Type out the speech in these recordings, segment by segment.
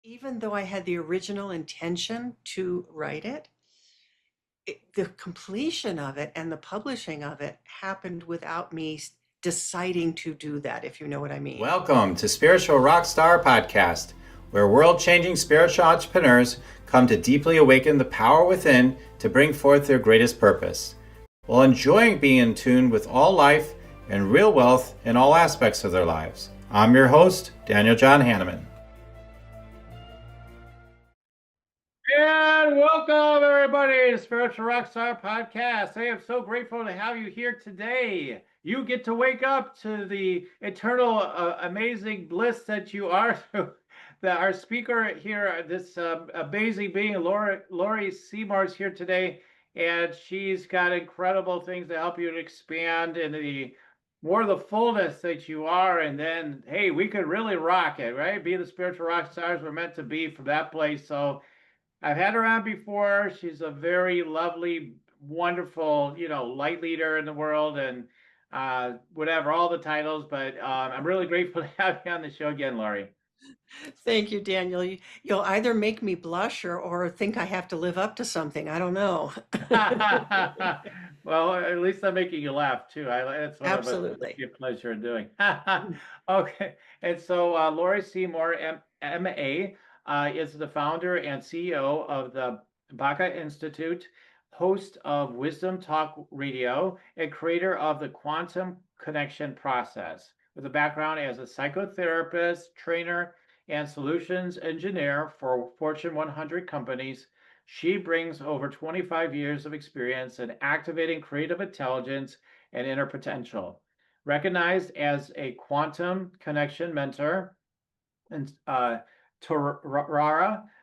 even though I had the original intention to write the completion of it and the publishing of it happened without me deciding to do that, if you know what I mean. Welcome to Spiritual Rockstar Podcast, where world changing spiritual entrepreneurs come to deeply awaken the power within to bring forth their greatest purpose, while enjoying being in tune with all life and real wealth in all aspects of their lives. I'm your host, Daniel John Hanneman. And welcome, everybody, to Spiritual Rockstar Podcast. I am so grateful to have you here today. You get to wake up to the eternal, amazing bliss that you are. Our speaker here, this amazing being, Laurie Seymour, is here today, and she's got incredible things to help you to expand into the more the fullness that you are. And then, hey, we could really rock it, right? Be the spiritual rock stars we're meant to be from that place. So I've had her on before. She's a very lovely, wonderful, light leader in the world and whatever, all the titles. But I'm really grateful to have you on the show again, Laurie. Thank you, Daniel. You'll either make me blush or think I have to live up to something. I don't know. Well, at least I'm making you laugh too. That's what Absolutely. a pleasure in doing. Okay, and so Laurie Seymour, MA, is the founder and CEO of the Baca Institute, host of Wisdom Talk Radio, and creator of the Quantum Connection Process, with a background as a psychotherapist, trainer, and solutions engineer for Fortune 100 companies. She brings over 25 years of experience in activating creative intelligence and inner potential. Recognized as a quantum connection mentor and Turaya,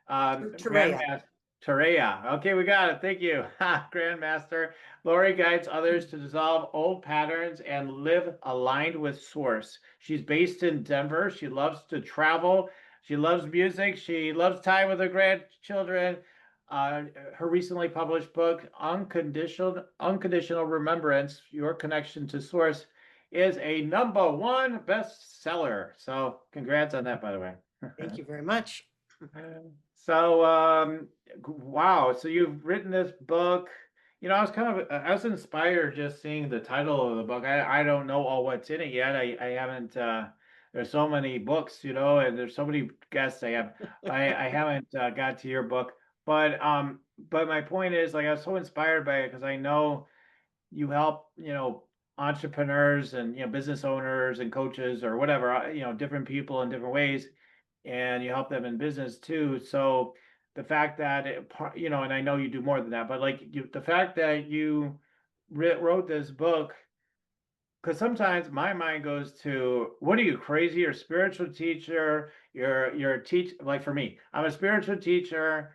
Turaya. Turaya. Okay, we got it. Thank you. Grandmaster. Laurie guides others to dissolve old patterns and live aligned with source. She's based in Denver. She loves to travel. She loves music. She loves time with her grandchildren. Her recently published book, Unconditional Remembrance, Your Connection to Source, is a #1 bestseller. So congrats on that, by the way. Thank you very much. So, wow. So you've written this book. I was inspired just seeing the title of the book. I don't know all what's in it yet. I haven't, there's so many books, and there's so many guests I haven't got to your book. But my point is, like, I was so inspired by it because I know you help, entrepreneurs and, business owners and coaches or whatever, different people in different ways, and you help them in business too. So the fact that and I know you do more than that, but like the fact that you wrote this book, because sometimes my mind goes to, what are you, crazy? You're a spiritual teacher. You're a teach, like for me, I'm a spiritual teacher.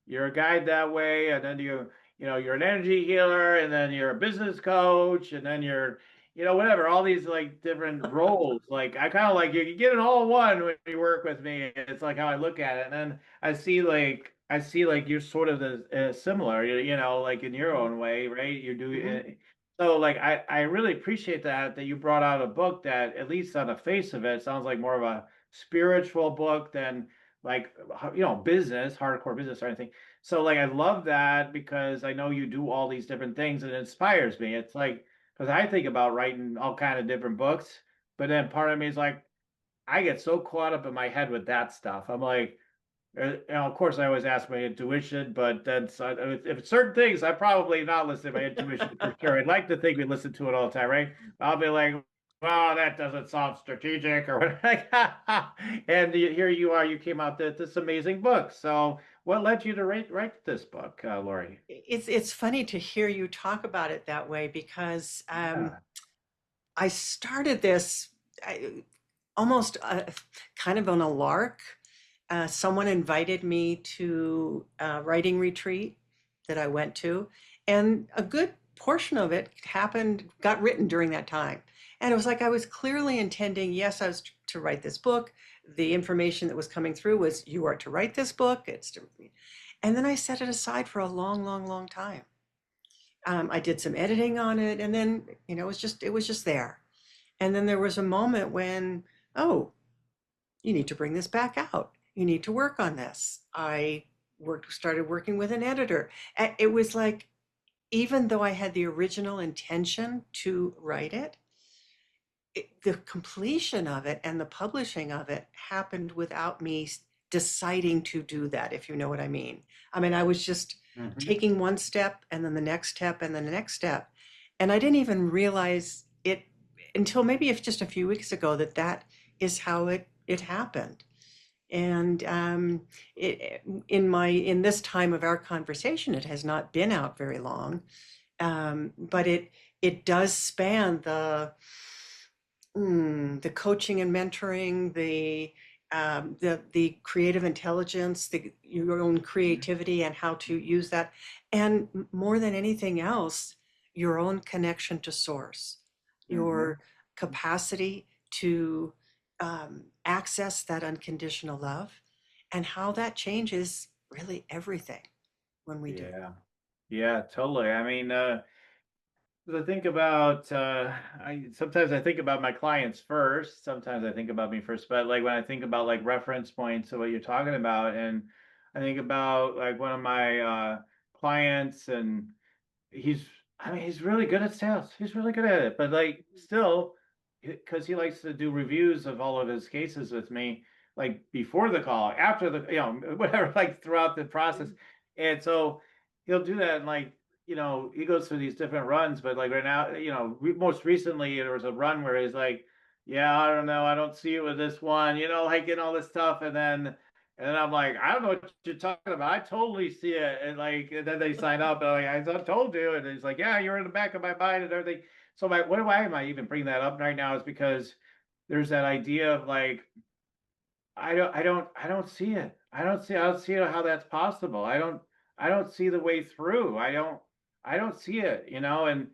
You're a guide that way, and then you're an energy healer, and then you're a business coach, and then you're whatever, all these like different roles. Like I kind of like you get it all in one when you work with me. It's like how I look at it, and then I see like you're sort of similar, like in your own way, right? You do it. So like I really appreciate that you brought out a book that, at least on the face of it, sounds like more of a spiritual book than like business, hardcore business or anything. So like I love that because I know you do all these different things and it inspires me. It's like, because I think about writing all kind of different books, but then part of me is like, I get so caught up in my head with that stuff. I'm like, of course, I always ask my intuition, but that's if certain things, I probably not listen to my intuition for sure. I'd like to think we listen to it all the time, right? I'll be like, well, that doesn't sound strategic or whatever. And here you are, you came out with this amazing book. So what led you to write this book, Laurie? It's funny to hear you talk about it that way because Yeah. I started this almost kind of on a lark. Someone invited me to a writing retreat that I went to, and a good portion of it got written during that time. And it was like I was clearly intending, yes, I was to write this book. The information that was coming through was, you are to write this book. And then I set it aside for a long, long, long time. I did some editing on it, and then it was just there. And then there was a moment when, oh, you need to bring this back out. you need to work on this. I started working with an editor. It was like, even though I had the original intention to write it, the completion of it and the publishing of it happened without me deciding to do that, if you know what I mean. I mean, I was just Hmm. taking one step and then the next step and then the next step. And I didn't even realize it until maybe if just a few weeks ago that that is how it happened. And in this time of our conversation, it has not been out very long, but it does span the coaching and mentoring, the creative intelligence, your own creativity and how to use that, and more than anything else, your own connection to source, Hmm. your capacity to access that unconditional love, and how that changes really everything when we do. Yeah. Yeah, totally. I mean, 'cause I think about I sometimes I think about my clients first, sometimes I think about me first, but like when I think about like reference points of what you're talking about, and I think about like one of my clients, and he's I mean, he's really good at sales. He's really good at it. But like still, because he likes to do reviews of all of his cases with me, like before the call, after the, whatever, like throughout the process. And so he'll do that, and like, he goes through these different runs, but like right now, most recently there was a run where he's like, yeah, I don't know, I don't see it with this one, like and all this stuff. And then I'm like, I don't know what you're talking about. I totally see it. And then they sign up, and I'm like, I told you. And he's like, yeah, you're in the back of my mind and everything. So why am I even bringing that up right now is because there's that idea of like, I don't see it. I don't see how that's possible. I don't see the way through. I don't see it, and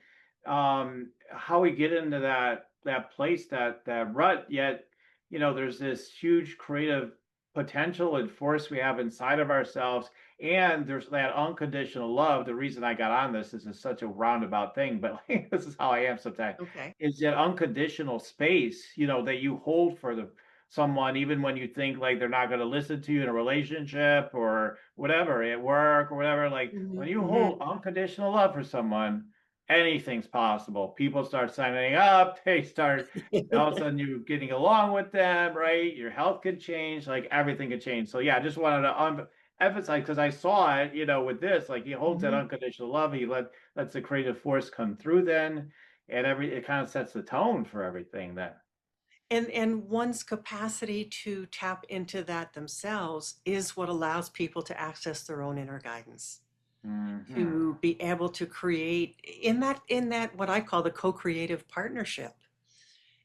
how we get into that place, that rut, yet, there's this huge creative potential and force we have inside of ourselves. And there's that unconditional love. The reason I got on this is such a roundabout thing, but like, this is how I am sometimes, Okay. is that unconditional space, that you hold for the someone, even when you think like they're not going to listen to you in a relationship or whatever, at work or whatever. Like when you Hmm. hold unconditional love for someone, anything's possible. People start signing up, they start, all of a sudden you're getting along with them, right? Your health can change, like everything can change. So yeah, I just wanted to emphasize, because I saw it, with this, like he holds that Hmm. unconditional love, lets the creative force come through then, and it kind of sets the tone for everything then. And one's capacity to tap into that themselves is what allows people to access their own inner guidance, Hmm. to be able to create in that what I call the co-creative partnership,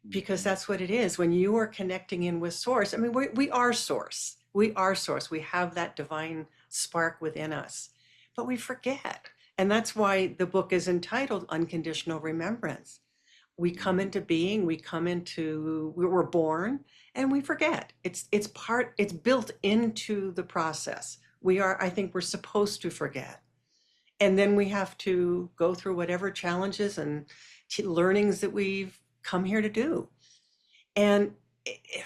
because Mhm. that's what it is when you are connecting in with source. I mean, we are source. We are source. We have that divine spark within us, but we forget. And that's why the book is entitled Unconditional Remembrance. We come Mhm. into being, we're born, and we forget. It's built into the process. I think we're supposed to forget. And then we have to go through whatever challenges and learnings that we've come here to do. And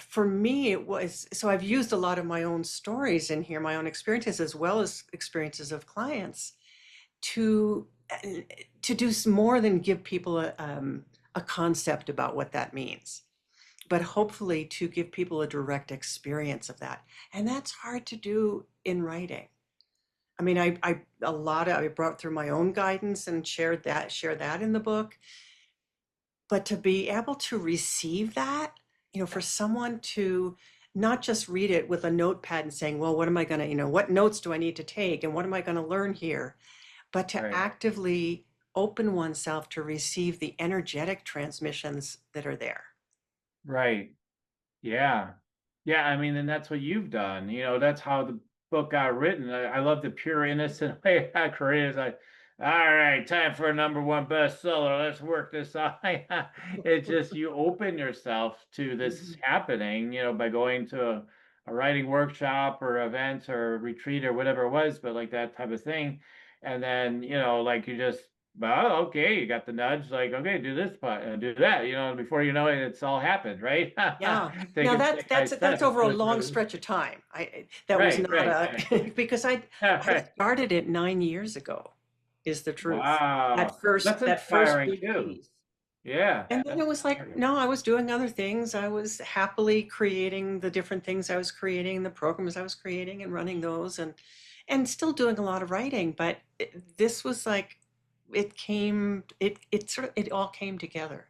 for me, it was so I've used a lot of my own stories in here, my own experiences, as well as experiences of clients to to do more than give people a concept about what that means, but hopefully to give people a direct experience of that. And that's hard to do in writing. I mean, I brought through my own guidance and share that in the book, but to be able to receive that, for someone to not just read it with a notepad and saying, well, what am I going to, what notes do I need to take and what am I going to learn here? But to Right. actively open oneself to receive the energetic transmissions that are there. Right. Yeah. Yeah, I mean, and that's what you've done. That's how the book got written. I love the pure, innocent way I created. It's like, all right, time for a number one bestseller. Let's work this out. It's just you open yourself to this Mhm. happening, by going to a writing workshop or event or retreat or whatever it was, but like that type of thing. And then, like you just well, okay, you got the nudge, like, okay, do this part, do that, before you know it, it's all happened, right? Yeah. Take Now it step by that's step over a instead of long stretch of time. That was right, not right, a because I right. started it 9 years ago, is the truth. Wow, that's That first inspiring big too. piece. Yeah, And then that's it was like, inspiring. no, I was doing other things. I was happily creating the different things I was creating, the programs I was creating and running those and still doing a lot of writing. But this was like it all came together.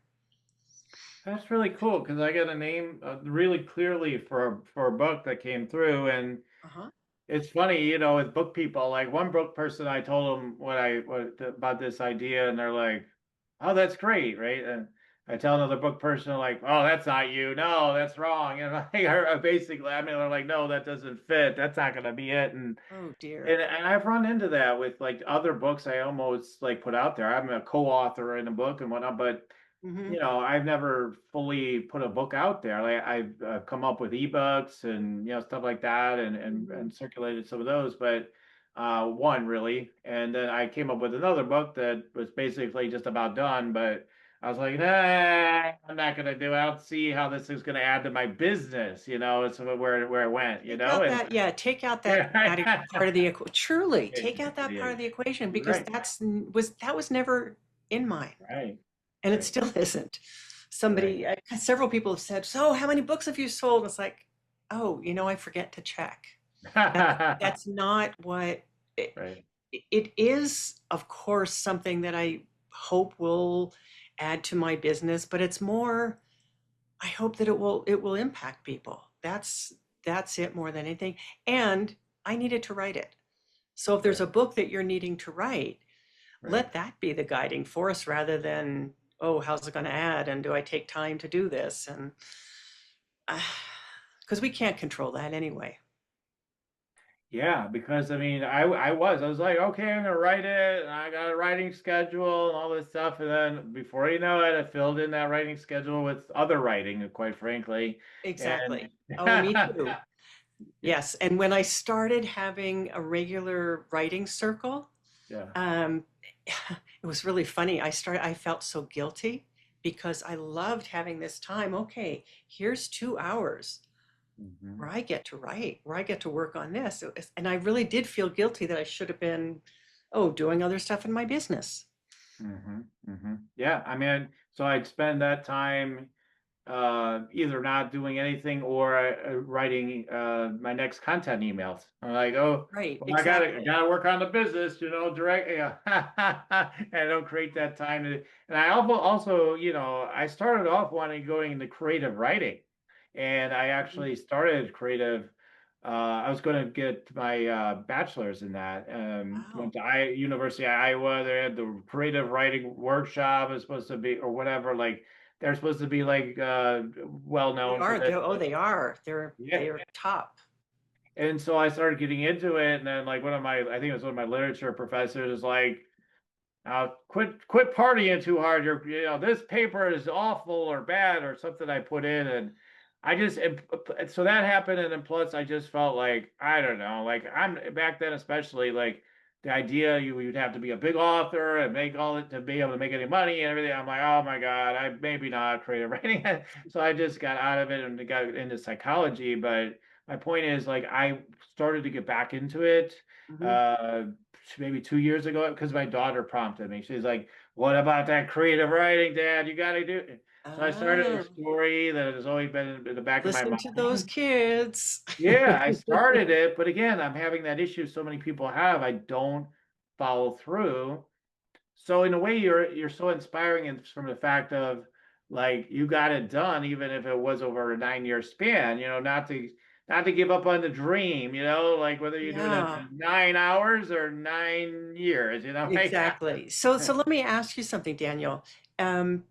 That's really cool because I got a name really clearly for a book that came through, and Uh-huh. it's funny, with book people. Like one book person, I told them what about this idea, and they're like, "Oh, that's great, right?" And I tell another book person, like, "Oh, that's not you. No, that's wrong." And basically, I mean, they're like, "No, that doesn't fit. That's not going to be it." And Oh dear. and I've run into that with like other books I almost like put out there. I'm a co-author in a book and whatnot, but Hmm. I've never fully put a book out there. Like I've come up with ebooks and stuff like that, and Hmm. and circulated some of those, but one really, and then I came up with another book that was basically just about done, but I was like, nah, I'm not gonna do it. I don't see how this is gonna add to my business. It's where it went, Take out and that, yeah, take out that yeah, part of the truly take out that part basically, of the equation because right, that was never in mine. right, And it right, still isn't. right, Several people have said, "So, how many books have you sold?" It's like, "Oh, I forget to check." That's not what it, right. it is, of course, something that I hope will add to my business, but it's more, I hope that it will impact people. That's it more than anything. And I needed to write it. So if there's Right, a book that you're needing to write, right. let that be the guiding force rather than, oh, how's it going to add? And do I take time to do this? And because we can't control that anyway. Yeah, because I mean, I was like, okay, I'm gonna write it, and I got a writing schedule and all this stuff, and then before you know it, I filled in that writing schedule with other writing, quite frankly, and Exactly. Oh, me too. yeah, Yes. And when I started having a regular writing circle, yeah, um, it was really funny. I felt so guilty because I loved having this time. Okay, here's 2 hours hmm where I get to write, where I get to work on this. And I really did feel guilty that I should have been, oh, doing other stuff in my business. yeah. I mean, so I'd spend that time either not doing anything or writing my next content emails. I'm like, oh, Right, well, I exactly. gotta work on the business, direct, yeah. And I don't create that time to, and I also, I started off wanting going into creative writing, and I Mhm. actually started creative. I was going to get my bachelor's in that. Went Wow. to University of Iowa. They had the creative writing workshop. It was supposed to be or whatever. Like they're supposed to be like well They known for are. this. They are. Yeah. They're top. And so I started getting into it, and then like I think it was one of my literature professors is like, quit partying too hard. This paper is awful or bad or something I put in, and so that happened, and then plus I just felt like I don't know, like I'm back then especially like the idea you'd have to be a big author and make all it to be able to make any money and everything. I'm like, oh my God, I maybe not creative writing. So I just got out of it and got into psychology. But my point is like I started to get back into it. Mhm. Uh, Maybe 2 years ago because my daughter prompted me. She's like, "What about that creative writing, Dad? You got to do it." So I started a Ah, story that has always been in the back of my listen to those mind. kids. Yeah, I started it, but again, I'm having that issue so many people have. I don't follow through. So in a way, you're so inspiring, and from the fact of like you got it done, even if it was over a 9 year span. Not to give up on the dream. Like whether you do it Yeah, in 9 hours or 9 years. Like exactly. So let me ask you something, Daniel. Um,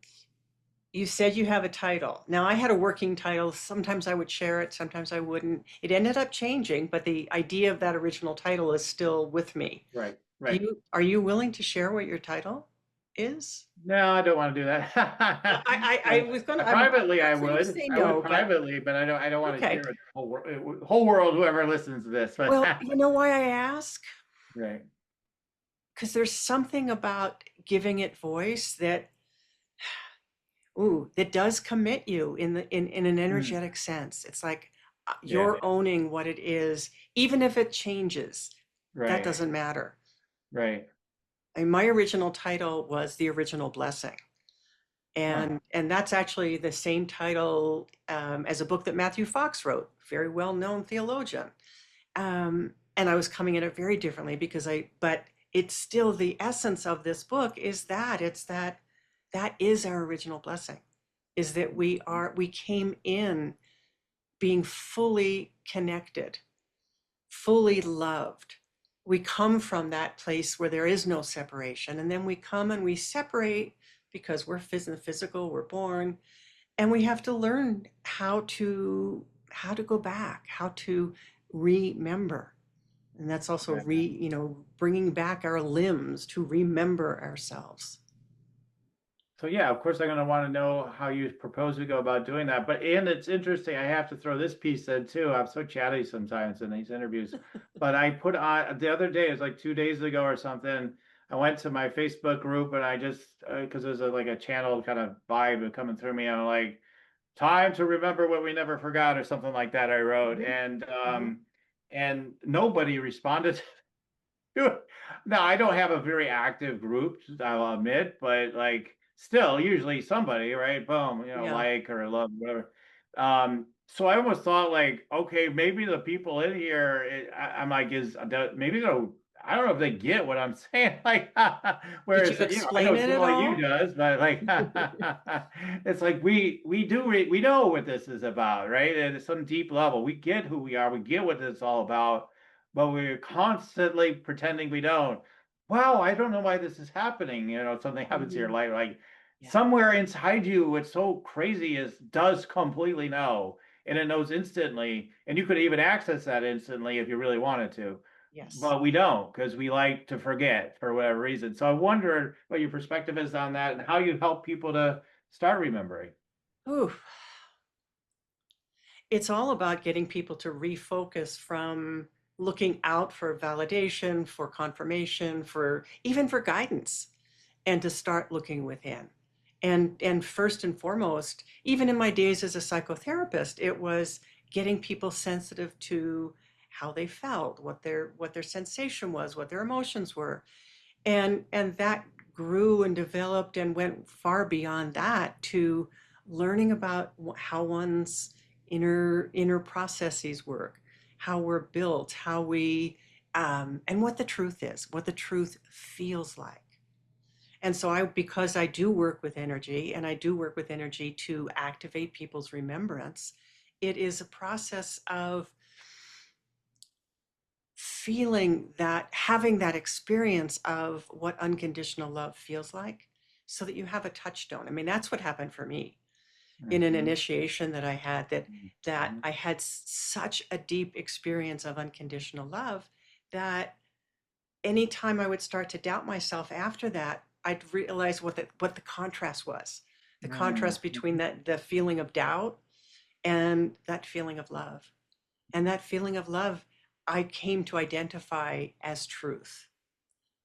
you said you have a title. Now, I had a working title. Sometimes I would share it, sometimes I wouldn't. It ended up changing, but the idea of that original title is still with me. right, Do right. you Are you willing to share what your title is? No, I don't want to do that. I was gonna. I'm Privately, not for you to say I would no, but privately, but I don't want to okay. share it. Whole world, whoever listens to this, but Well, you know why I ask? right. because there's something about giving it voice that, ooh, that does commit you in an Mm, energetic sense. It's like yeah, you're owning what it is, even if it changes. That right, doesn't matter. right. And my original title was The Original Blessing. Huh. And that's actually the same title as a book that Matthew Fox wrote, very well-known theologian. And I was coming at it very differently but it's still the essence of this book is that that is our original blessing, is that we came in being fully connected, fully loved. We come from that place where there is no separation. And then we come and we separate because we're physical, we're born, and we have to learn how to go back, how to remember. And that's also bringing back our limbs to remember ourselves. So yeah, of course I'm going to want to know how you propose to go about doing that. But and it's interesting. I have to throw this piece in too. I'm so chatty sometimes in these interviews. But I put on the other day, it was like 2 days ago or something. I went to my Facebook group and I just because there's like a channel kind of vibe coming through me. I'm like, time to remember what we never forgot or something like that. I wrote Mhm, mhm. and nobody responded. No, I don't have a very active group, I'll admit, but like still, usually somebody, right? Boom, Yeah. like or love, whatever. So I almost thought like, okay, maybe the people in here, I'm like, maybe they'll, I don't know if they get what I'm saying. Like, Did you whereas, I explain know it at someone like you all? does, but like, it's like we know what this is about, right? At some deep level, we get who we are, we get what this is all about, but we're constantly pretending we don't. Wow, I don't know why this is happening. Something happens in your Mhm. life, like Yeah. somewhere inside you, what's so crazy is does completely know, and it knows instantly, and you could even access that instantly if you really wanted to. Yes. But we don't because we like to forget for whatever reason. So I wonder what your perspective is on that and how you help people to start remembering. Ooh, it's all about getting people to refocus from looking out for validation, for confirmation, for even for guidance, and to start looking within. And first and foremost, even in my days as a psychotherapist, it was getting people sensitive to how they felt, what their sensation was, what their emotions were. And that grew and developed and went far beyond that to learning about how one's inner processes work, how we're built, how we and what the truth is, what the truth feels like. And so because I do work with energy and I do work with energy to activate people's remembrance, it is a process of feeling that, having that experience of what unconditional love feels like, so that you have a touchstone. I mean, that's what happened for me in an Mhm. initiation that I had, that Mhm. I had such a deep experience of unconditional love that anytime I would start to doubt myself after that, I'd realize what the contrast was. The contrast between Mhm. the feeling of doubt and that feeling of love. And that feeling of love, I came to identify as truth.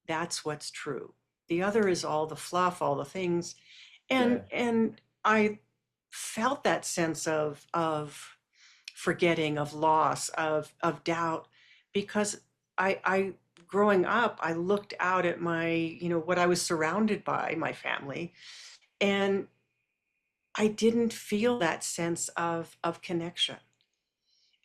That's what's true. The other is all the fluff, all the things. And Yeah. and I felt that sense of forgetting, of loss, of doubt, because I growing up, I looked out at what I was surrounded by, my family, and I didn't feel that sense of connection.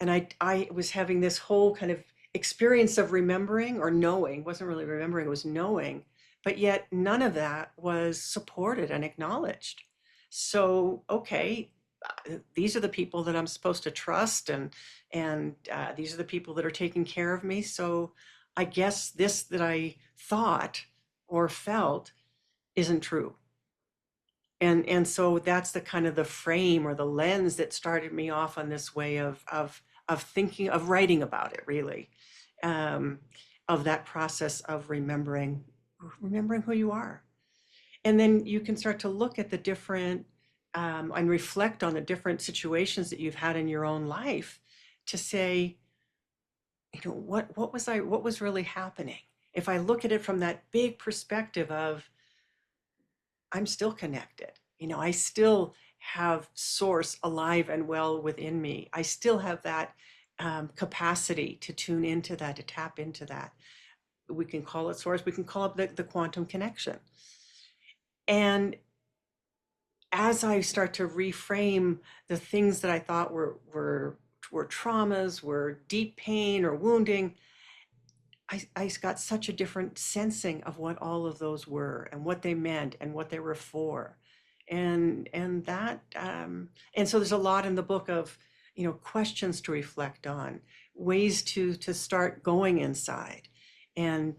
And I was having this whole kind of experience of remembering or knowing, wasn't really remembering, it was knowing, but yet none of that was supported and acknowledged. So, okay, these are the people that I'm supposed to trust, and these are the people that are taking care of me. So I guess this that I thought or felt isn't true. And so that's the kind of the frame or the lens that started me off on this way of thinking, of writing about it, really, um, of that process of remembering who you are. And then you can start to look at the different and reflect on the different situations that you've had in your own life to say, what was really happening? if I look at it from that big perspective of I'm still connected. I still have source alive and well within me. I still have that capacity to tune into that, to tap into that. We can call it source, we can call it the quantum connection. And as I start to reframe the things that I thought were traumas, were deep pain or wounding, I got such a different sensing of what all of those were and what they meant and what they were for. And so there's a lot in the book of, questions to reflect on, ways to start going inside and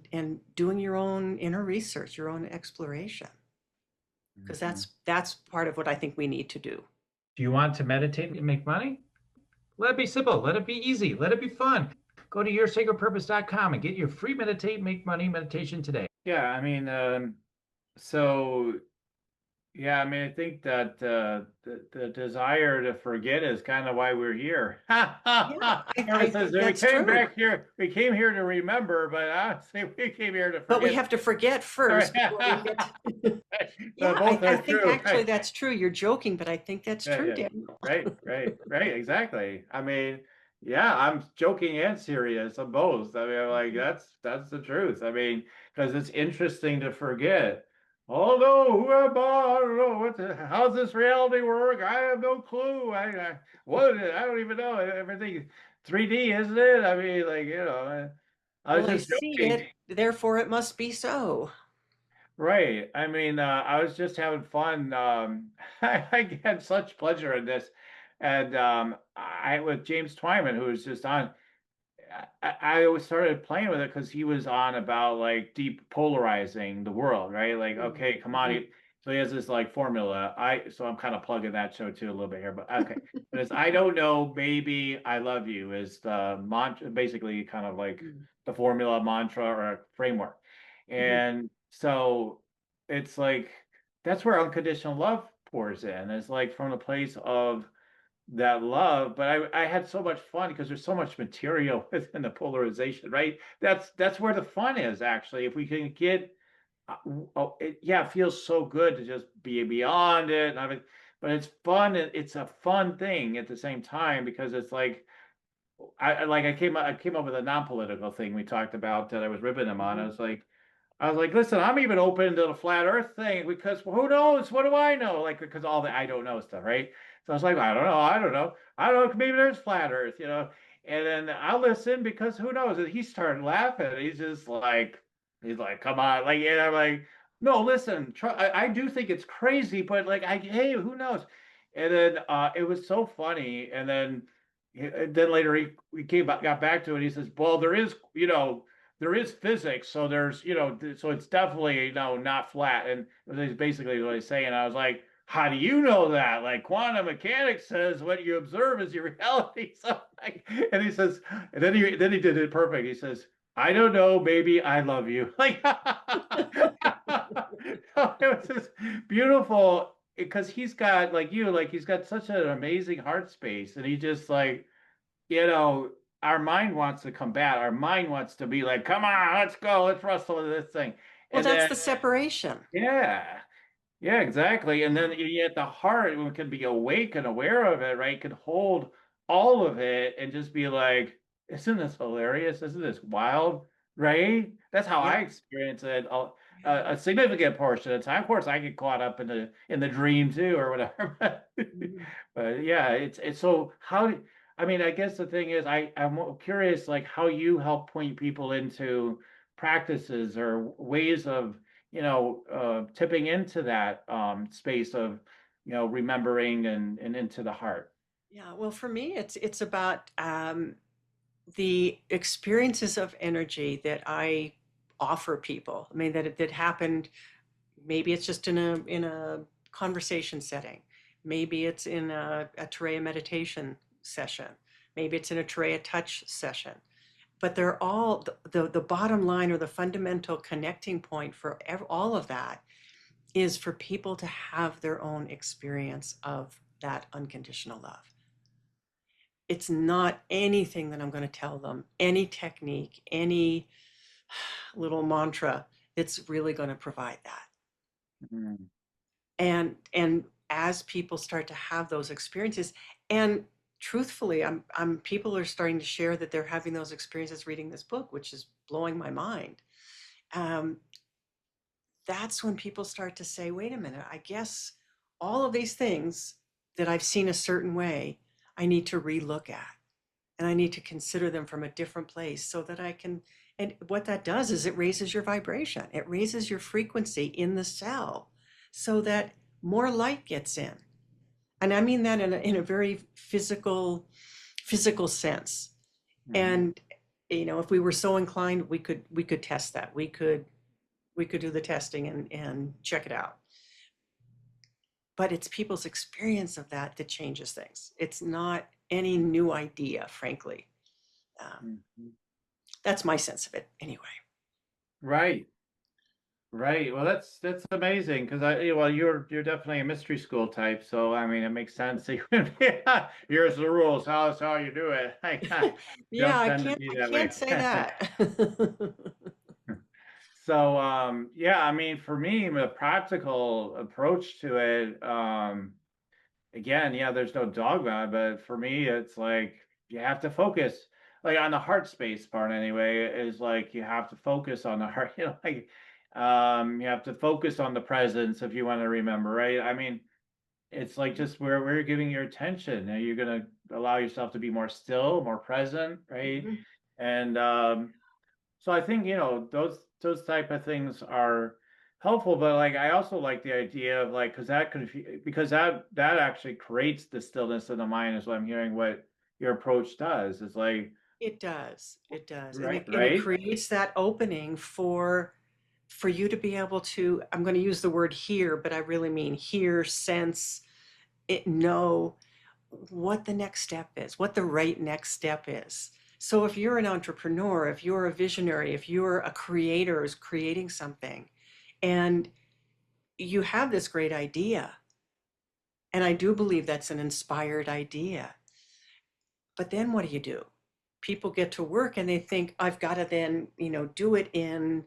doing your own inner research, your own exploration, because Mhm. that's part of what I think we need to do. Do you want to meditate and make money? Let it be simple. Let it be easy. Let it be fun. Go to yoursacredpurpose.com and get your free meditate, make money meditation today. Yeah, I mean, so yeah, I mean, I think that the desire to forget is kind of why we're here. Yeah, I Everyone says think we that's came true. back here, we came here to remember, but I say we came here to But we forget. have to forget first before we get to... So Yeah, both I are think true, actually right? that's true. You're joking, but I think that's Yeah, true, yeah. Daniel. Right, exactly. I mean, yeah, I'm joking and serious on both. I mean, like Mhm. that's the truth. I mean, because it's interesting to forget. Oh no, who am I? I don't know how's this reality work? I have no clue. What I don't even know. Everything 3D, isn't it? I mean, like, I was Well, I just see joking. it, therefore it must be so. Right. I mean, I was just having fun. I had such pleasure in this. And I with James Twyman, who was just on, I always started playing with it because he was on about like depolarizing the world, right? Like, Mm, okay, come on. mhm, So he has this like formula. So I'm kind of plugging that show too a little bit here, but okay. But it's I don't know, maybe I love you is the mantra, basically kind of like mm, the formula, mantra, or framework. mhm. And so it's like that's where unconditional love pours in. It's like from the place of that love, but I had so much fun because there's so much material within the polarization, right? That's where the fun is actually. If we can get, yeah, it feels so good to just be beyond it. And I mean, but it's fun. It's a fun thing at the same time because it's like I came up with a non-political thing we talked about that I was ribbing him on. Mhm. I was like, listen, I'm even open to the flat Earth thing because who knows? What do I know? Like, because all the I don't know stuff, right? So I was like, I don't know. Maybe there's flat Earth. And then I'll listen because who knows? And he started laughing. He's like, come on, like, and I'm like, no, listen, I do think it's crazy, but like, hey, who knows? And then it was so funny. And then later we got back to it. He says, well, there is physics, so so it's definitely not flat. And that's basically what he's saying. I was like, how do you know that? Like quantum mechanics says what you observe is your reality. So like, and he says, and then he did it perfect. He says, I don't know, baby, I love you. Like it was just beautiful because he's got like he's got such an amazing heart space, and he just like our mind wants to combat. Our mind wants to be like, come on, let's go, let's wrestle with this thing. Well, And that's then, the separation. yeah, yeah, exactly. And then Yeah. yet the heart can be awake and aware of it, right? Can hold all of it and just be like, isn't this hilarious? Isn't this wild? Right? That's how I Yep. experience it Yeah. a significant portion of the time. Of course, I get caught up in the dream too, or whatever. Mhm. But yeah, it's so I mean, I guess the thing is, I'm curious, like how you help point people into practices or ways of tipping into that space of, remembering and into the heart. Yeah. Well, for me, it's about the experiences of energy that I offer people. I mean, that happened. Maybe it's just in a conversation setting. Maybe it's in a Turaya meditation session. Maybe it's in a Turaya touch session. But they're all the bottom line or the fundamental connecting point for all of that is for people to have their own experience of that unconditional love. It's not anything that I'm going to tell them, any technique, any little mantra, it's really going to provide that. Mm. And as people start to have those experiences, and truthfully, I'm people are starting to share that they're having those experiences reading this book, which is blowing my mind. Um, that's when people start to say, wait a minute, I guess all of these things that I've seen a certain way, I need to relook at, and I need to consider them from a different place so that I can. And what that does is it raises your vibration, it raises your frequency in the cell so that more light gets in. And I mean that in a very physical sense. Mhm. And if we were so inclined, we could test that. We could do the testing and check it out. But it's people's experience of that that changes things. It's not any new idea, frankly. Mhm. That's my sense of it anyway. Right. Right. Well, that's amazing because well, you're definitely a mystery school type, so I mean, it makes sense. That you would be, here's the rules. How's how you do it? You Yeah, don't I tend to can't be I that can't way. say that. So, yeah, I mean, for me, the practical approach to it, again, yeah, there's no dogma, but for me, it's like you have to focus, like on the heart space part anyway, is like you have to focus on the heart, like you have to focus on the presence if you want to remember, right? I mean, it's like just where you're giving your attention. Are you gonna allow yourself to be more still, more present, right? Mhm. And so I think, those type of things are helpful, but like I also like the idea of like because that actually creates the stillness of the mind is what I'm hearing what your approach does. It's like It does. It does. And right, it right? creates that opening for you to be able to, I'm going to use the word hear, but I really mean hear, sense, know what the next step is, what the right next step is. So if you're an entrepreneur, if you're a visionary, if you're a creator who's creating something, and you have this great idea, and I do believe that's an inspired idea, but then what do? People get to work and they think, I've got to then, do it in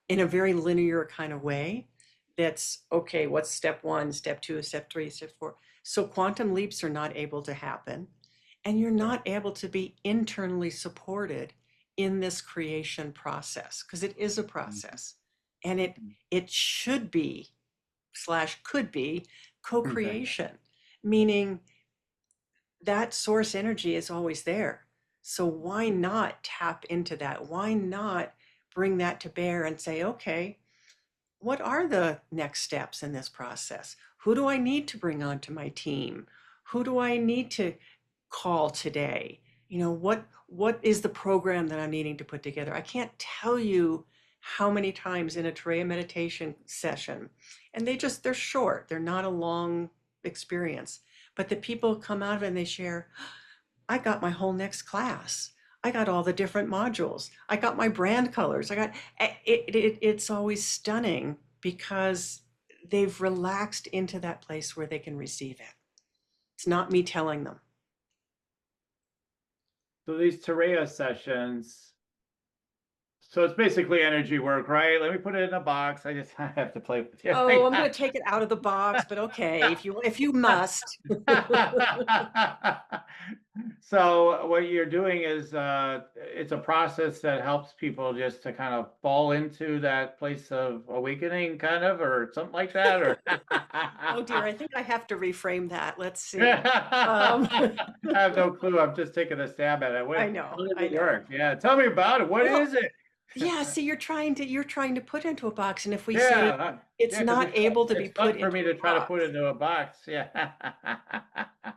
a very linear kind of way. That's okay. What's step one, step two, step three, step four? So quantum leaps are not able to happen, and you're Right. not able to be internally supported in this creation process because it is a Mhm. process, and it should be slash could be Right. co-creation, meaning that source energy is always there. So why not tap into that? Why not bring that to bear and say, okay, what are the next steps in this process? Who do I need to bring onto my team? Who do I need to call today? What is the program that I'm needing to put together? I can't tell you how many times in a Turaya meditation session, and they're short, they're not a long experience, but the people come out of it and they share, I got my whole next class. I got all the different modules. I got my brand colors. It's always stunning because they've relaxed into that place where they can receive it. It's not me telling them. So these Turaya sessions, so it's basically energy work, right? Let me put it in a box. I have to play with you. Oh, I'm going to take it out of the box, but okay, if you must. So what you're doing is it's a process that helps people just to kind of fall into that place of awakening kind of or something like that or Oh dear, I think I have to reframe that. Let's see. Um, I have no clue. I'm just taking a stab at it. I How know, does I it know. work? Yeah, tell me about it. What Well, is it? yeah, see, you're trying to put into a box, and if we say Yeah, it's yeah, because not able to be it's put fun for into me a to try to box. put into a box. Yeah.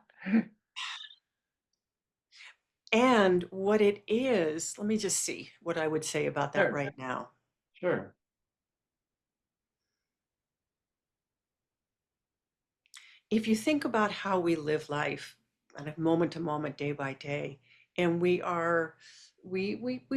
And what it is, let me just see what I would say about that Sure, right now. sure. If you think about how we live life kind of moment to moment, day by day, and we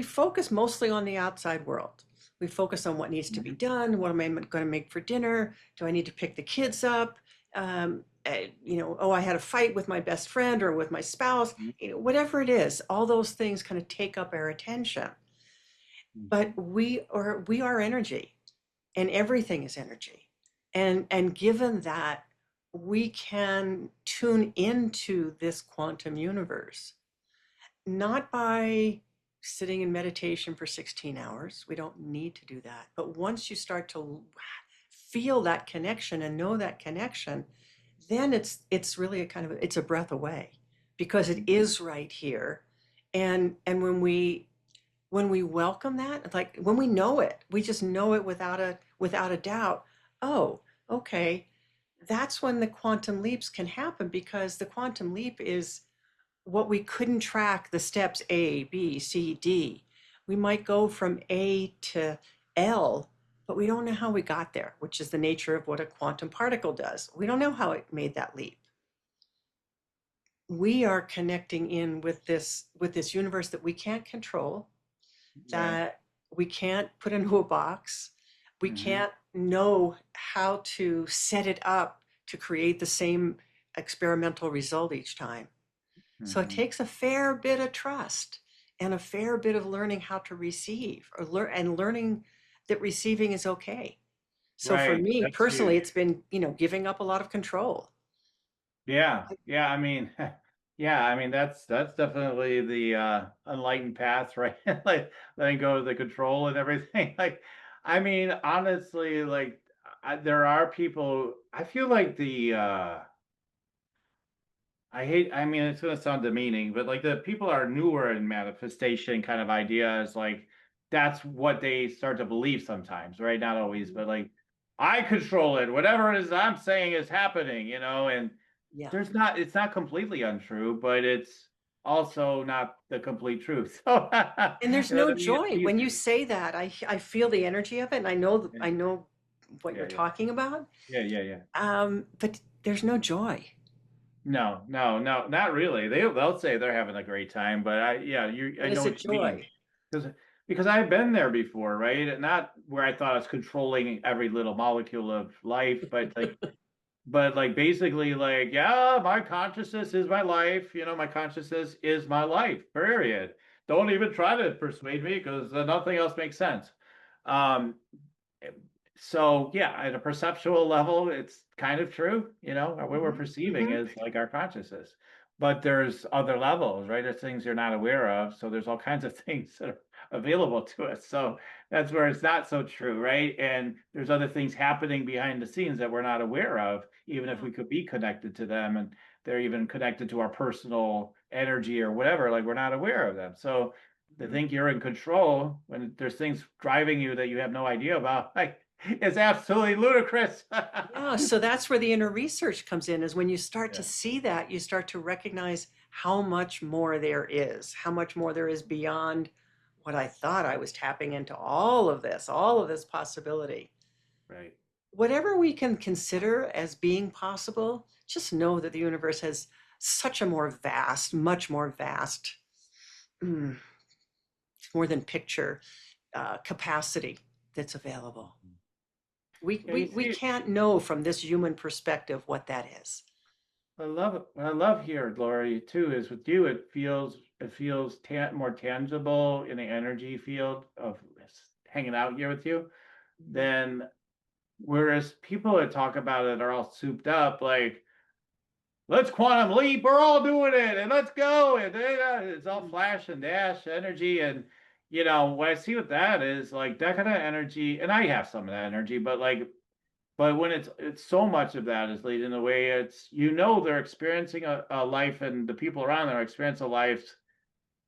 focus mostly on the outside world. We focus on what needs to be Mhm, done. What am I going to make for dinner? Do I need to pick the kids up? Oh, I had a fight with my best friend or with my spouse. mhm, Whatever it is, all those things kind of take up our attention. but we are energy, and everything is energy. And given that, we can tune into this quantum universe, not by sitting in meditation for 16 hours. We don't need to do that. But once you start to feel that connection and know that connection, then it's really a kind of it's a breath away, because it is right here. And when we welcome that, like when we know it, we just know it without a doubt. Oh, okay. That's when the quantum leaps can happen, because the quantum leap is what we couldn't track, the steps A, B, C, D. We might go from A to L, but we don't know how we got there, which is the nature of what a quantum particle does. We don't know how it made that leap. We are connecting in with this universe that we can't control, Right. that we can't put into a box. We Hmm. can't know how to set it up to create the same experimental result each time. So it Hmm. takes a fair bit of trust and a fair bit of learning how to receive, or learning that receiving is okay. So for Right. me That's personally, huge. it's been, giving up a lot of control. Yeah. Yeah. I mean, yeah. I mean, that's definitely the enlightened path, right? Like letting go of the control and everything. Like, I mean, honestly, like there are people. I feel like I mean, it's gonna sound demeaning, but like the people are newer in manifestation kind of ideas, like that's what they start to believe sometimes, right? Not always, Mhm. but like I control it. Whatever it is I'm saying is happening, and Yeah. it's not completely untrue, but it's also not the complete truth. So, And there's to no me, it's joy when you easier. say that. I feel the energy of it, and I know what Yeah, you're yeah, talking about. yeah, yeah, yeah. But there's no joy. No, no, no, not really. They'll say they're having a great time, but I But is know it what you mean. joy? Because because I've been there before, right? Not where I thought I was controlling every little molecule of life, but like basically like, yeah, my consciousness is my life, my consciousness is my life, period. Don't even try to persuade me because nothing else makes sense. Um, so yeah, at a perceptual level, it's kind of true. What we're Hmm. perceiving Hmm. is like our consciousness. But there's other levels, right? There's things you're not aware of. So there's all kinds of things that are available to us. So that's where it's not so true, right? And there's other things happening behind the scenes that we're not aware of, even if Yeah. we could be connected to them, and they're even connected to our personal energy or whatever, like we're not aware of them. So to Mhm. think you're in control when there's things driving you that you have no idea about, like is absolutely ludicrous. Yeah, so that's where the inner research comes in, is when you start to Yeah, see that, you start to recognize how much more there is, how much more there is beyond what I thought. I was tapping into all of this possibility. right. Whatever we can consider as being possible, just know that the universe has such a more vast, much more vast, mm, more than picture, capacity that's available. We, Yeah, you we, we see, can't know from this human perspective what that is. what I love here, Laurie, too, is with you, it feels more tangible in the energy field of hanging out here with you Mhm. than whereas people that talk about it are all souped up, like, let's quantum leap, we're all doing it, and let's go, and it's all Mhm. flash and dash energy, and what I see with that is like that kind of energy, and I have some of that energy, but when it's so much of that is leading the way, it's they're experiencing a life, and the people around them are experiencing a life.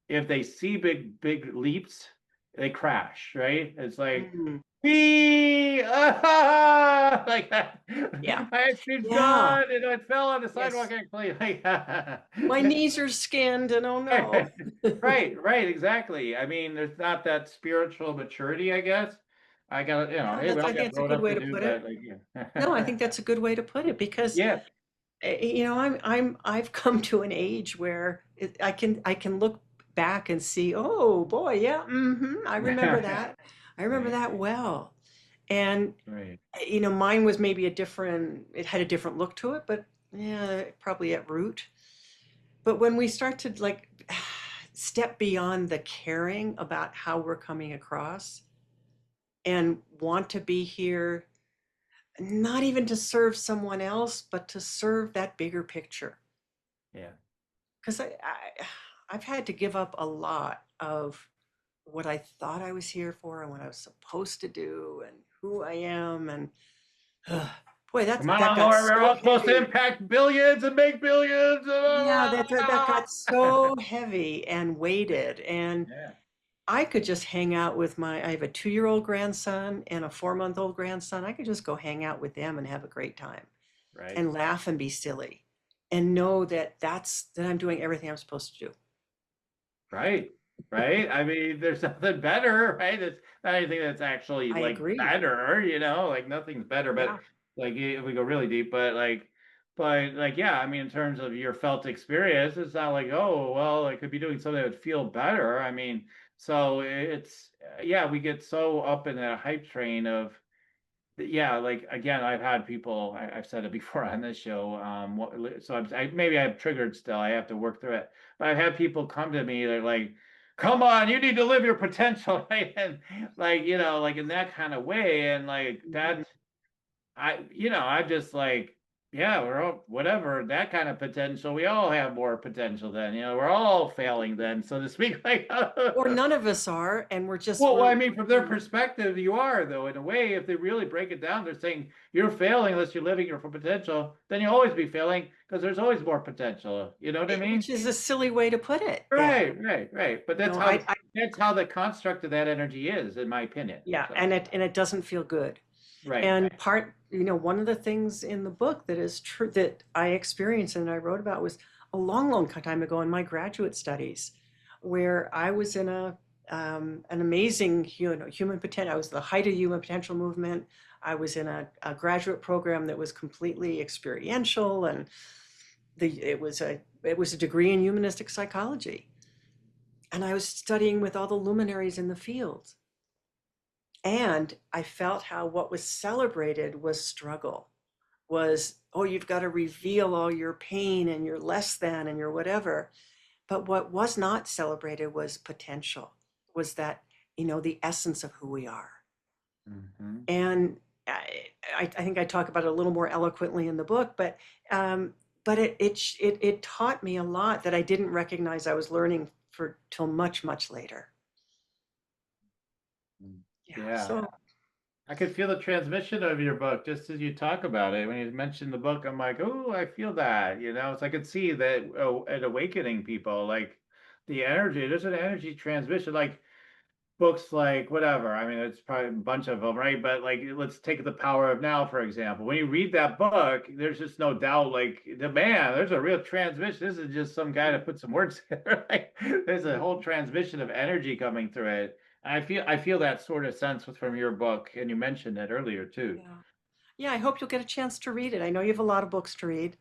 If they see big leaps, they crash, right? It's like Mhm. me, like that. Yeah. My ice cream's Yeah. gone, and it fell on the sidewalk. Yes. Actually, like, My knees are skinned and oh no. right, exactly. I mean, there's not that spiritual maturity, I guess. I got, Yeah, hey, we all I think got it's a grown good up way to to do, put but it. like, No, I yeah. think that's a good way to put it, because Yeah. I've come to an age where I can look back and see, oh boy, yeah, I remember that. I remember Right, that well. And right. mine was maybe it had a different look to it, but yeah, probably at root. But when we start to like step beyond the caring about how we're coming across and want to be here, not even to serve someone else, but to serve that bigger picture. Yeah. Because I've had to give up a lot of what I thought I was here for and what I was supposed to do and who I am. And boy, Come that on, got Lord, we're so all supposed to heavy. impact billions and make billions. Yeah, that got so heavy and weighted. And Yeah, I could just hang out with I have a 2-year-old grandson and a 4-month-old grandson. I could just go hang out with them and have a great time right. and laugh and be silly and know that that I'm doing everything I'm supposed to do. Right. Right. I mean, there's nothing better, right? It's not anything that's actually I like agree. better, like nothing's better, but Yeah, like if we go really deep, but like, yeah, I mean, in terms of your felt experience, it's not like, oh, well, I could be doing something that would feel better. I mean, so it's, yeah, we get so up in that hype train of, yeah, like again, I've had people, I've said it before on this show. So maybe I'm triggered still. I have to work through it. But I've had people come to me, they're like, come on, you need to live your potential, right? And like, like in that kind of way. And like mhm. that, I'm just like, yeah, we're all whatever, that kind of potential. We all have more potential then, we're all failing then, so to speak. Like, Or none of us are, and we're just well, we're I mean, from their perspective, you are, though, in a way. If they really break it down, they're saying you're failing unless you're living your full potential. Then you'll always be failing because there's always more potential. You know what I mean? which is a silly way to put it. Yeah. Right, right, right. But No, I that's how the construct of that energy is, in my opinion. yeah, So, and it doesn't feel good. right, And one of the things in the book that is true that I experienced and I wrote about was a long, long time ago in my graduate studies, where I was in an amazing, human potential. I was the height of human potential movement. I was in a graduate program that was completely experiential, and it was a degree in humanistic psychology. And I was studying with all the luminaries in the field. And I felt how what was celebrated was struggle, was, oh, you've got to reveal all your pain and your less than and your whatever. But what was not celebrated was potential, was that, the essence of who we are. hmm And I think I talk about it a little more eloquently in the book, but it taught me a lot that I didn't recognize I was learning for till much, much later. Yeah. yeah. So I could feel the transmission of your book just as you talk about it. When you mentioned the book, I'm like, oh, I feel that, So I could see that at awakening people, like the energy, there's an energy transmission, like books like whatever. I mean, it's probably a bunch of them, right? But like, let's take The Power of Now, for example. When you read that book, there's just no doubt, like, there's a real transmission. This is just some guy to put some words together. Like, there's a whole transmission of energy coming through it. I feel that sort of sense from your book, and you mentioned it earlier too. yeah. Yeah, I hope you'll get a chance to read it. I know you have a lot of books to read.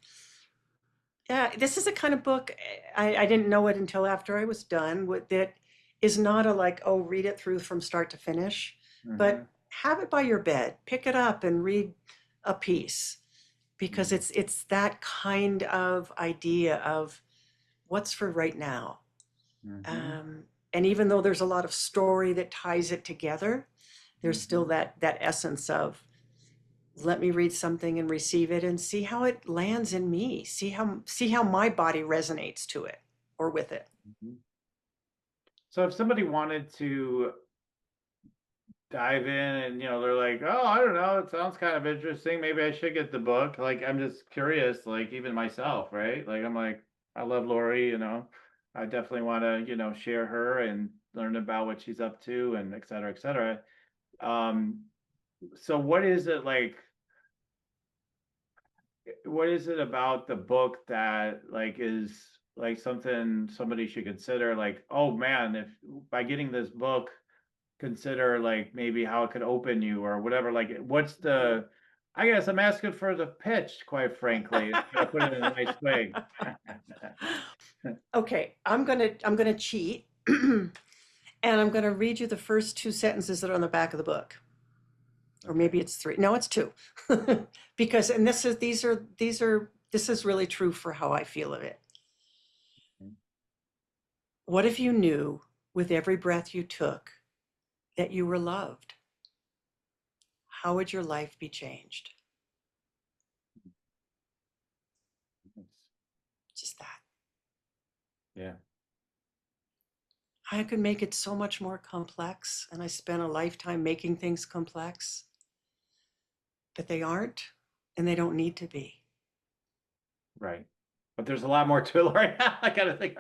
Yeah, this is a kind of book, I didn't know it until after I was done, that is not a like, oh, read it through from start to finish, hmm but have it by your bed, pick it up and read a piece because it's that kind of idea of what's for right now. hmm Um, and even though there's a lot of story that ties it together, there's still hmm that essence of let me read something and receive it and see how it lands in me, see how my body resonates to it or with it. hmm So if somebody wanted to dive in and they're like, oh, I don't know, it sounds kind of interesting, maybe I should get the book, like I'm just curious, like even myself, right? Like I'm like, I love Laurie, I definitely want to share her and learn about what she's up to and et cetera, et cetera. um so what is it about the book that like is like something somebody should consider, like, oh man, if by getting this book, consider like maybe how it could open you or whatever, like what's the, I guess I'm asking for the pitch, quite frankly, to put it in a nice way. Okay, I'm gonna cheat and I'm gonna read you the first 2 sentences that are on the back of the book. Or Okay. maybe it's 3. No, it's 2. Because and this is really true for how I feel of it. What if you knew with every breath you took that you were loved? How would your life be changed? Just that. Yeah. I could make it so much more complex, and I spent a lifetime making things complex, but they aren't, and they don't need to be. Right. But there's a lot more to it right now. I gotta think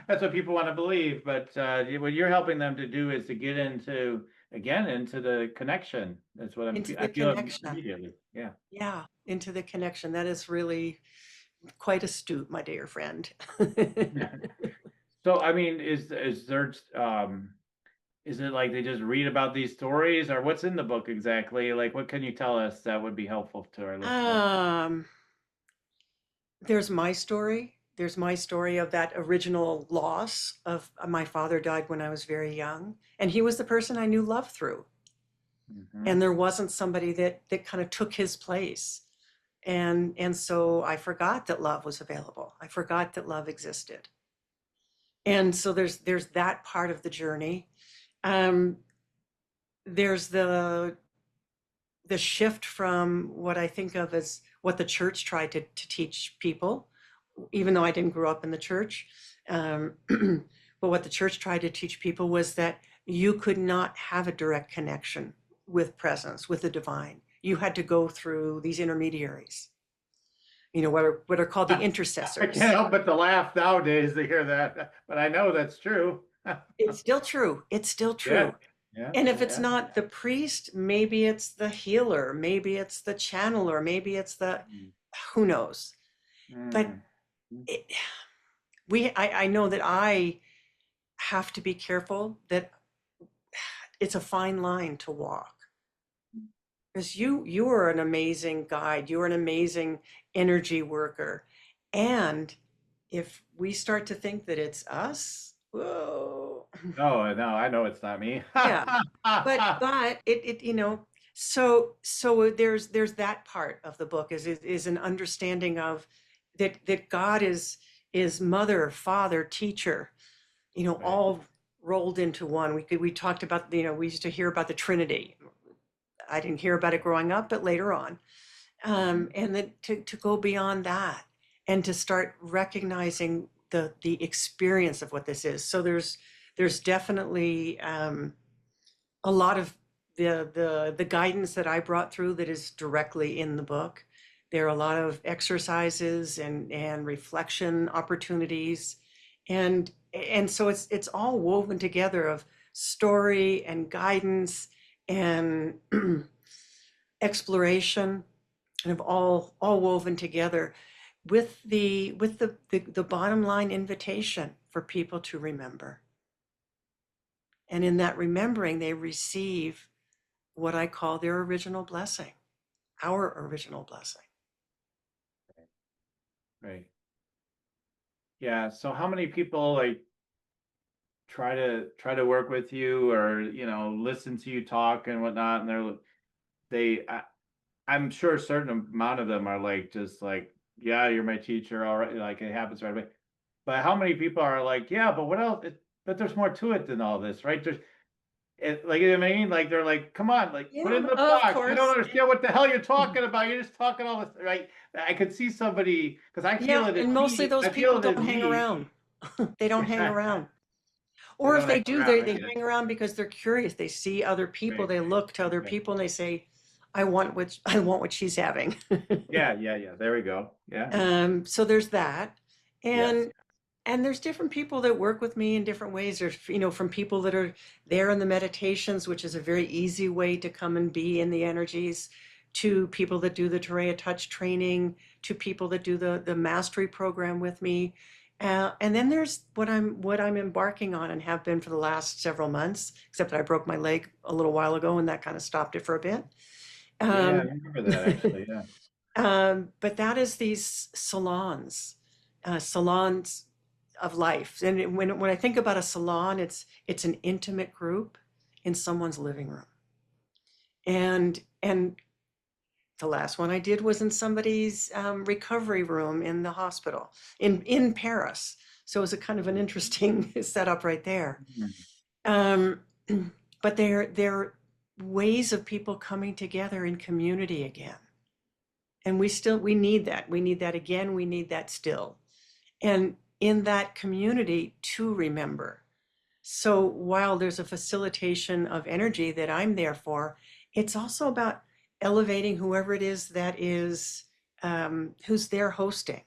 that's what people want to believe. But what you're helping them to do is to get into again into the connection. That's what Into I the feel connection. immediately. Yeah. Yeah, into the connection. That is really quite astute, my dear friend. So I mean, is there is it like they just read about these stories, or what's in the book exactly? Like, what can you tell us that would be helpful to our listeners? um, there's my story. There's my story of that original loss of my father died when I was very young, and he was the person I knew love through. Hmm. And there wasn't somebody that kind of took his place. And so I forgot that love was available. I forgot that love existed. And so there's that part of the journey. Um, there's the shift from what I think of as what the church tried to teach people, even though I didn't grow up in the church. But what the church tried to teach people was that you could not have a direct connection with presence, with the divine. You had to go through these intermediaries, what are called the I can't intercessors. help but to laugh nowadays to hear that, but I know that's true. It's still true. It's still Yeah, true. yeah, And if it's yeah. not the priest, maybe it's the healer, maybe it's the channeler, maybe it's the who knows. But Mm. it, I know that I have to be careful that it's a fine line to walk because you are an amazing guide. You're an amazing energy worker. And if we start to think that it's us, whoa, Oh, no, I know it's not me. yeah. But it so there's that part of the book is an understanding of that God is mother, father, teacher, Right. all rolled into one. We talked about, we used to hear about the Trinity. I didn't hear about it growing up, but later on. Mhm. And then to go beyond that and to start recognizing the experience of what this is. So there's definitely a lot of the guidance that I brought through that is directly in the book. There are a lot of exercises and reflection opportunities, and so it's all woven together of story and guidance and exploration, kind of all woven together with the bottom line invitation for people to remember. And in that remembering, they receive what I call their original blessing, our original blessing. Right. Yeah. So how many people like try to work with you or listen to you talk and whatnot, and I'm sure a certain amount of them are like just like, yeah, you're my teacher, all right, like it happens right away. But how many people are like, yeah, but what else? But there's more to it than all this, right? Like, you know what I mean? Like they're like, come on, like put it in Yeah, the of box. I don't course. understand what the hell you're talking about. You're just talking all this, right? I could see somebody because I feel Yeah, it in and mostly me. those I feel people it don't in hang me. around. They don't hang around. They Or if don't hang they do, around. I they get it. hang around because they're curious. They see other people, Right. they look to other Right. people and they say, I want what she's having. Yeah. Yeah. Yeah. There we go. Yeah. So there's that. Yes. And there's different people that work with me in different ways. There's, from people that are there in the meditations, which is a very easy way to come and be in the energies, to people that do the Turaya touch training, to people that do the mastery program with me. And then there's what I'm embarking on and have been for the last several months, except that I broke my leg a little while ago and that kind of stopped it for a bit. Yeah. Yeah. I Um, remember that actually. Yeah. but that is these salons of life. And when I think about a salon, it's an intimate group in someone's living room. And the last one I did was in somebody's recovery room in the hospital in Paris. So it was a kind of an interesting setup right there. Mhm. Um, but they're ways of people coming together in community again. And we need that. We need that again. We need that still. And in that community to remember. So while there's a facilitation of energy that I'm there for, it's also about elevating whoever it is that is who's there hosting.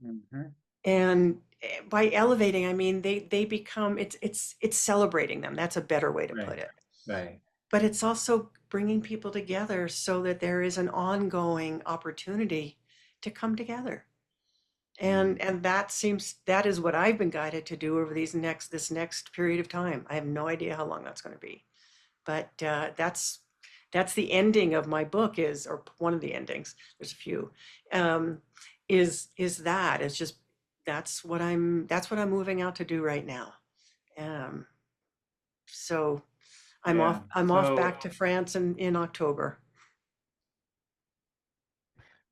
Mhm. And by elevating, I mean they become it's celebrating them. That's a better way to Right, put it. right. But it's also bringing people together so that there is an ongoing opportunity to come together. And that is what I've been guided to do over this next period of time. I have no idea how long that's going to be, but that's the ending of my book is, or one of the endings. There's a few. Um, is that it's just that's what I'm moving out to do right now. Um, so Yeah. I'm off So, back to France in October.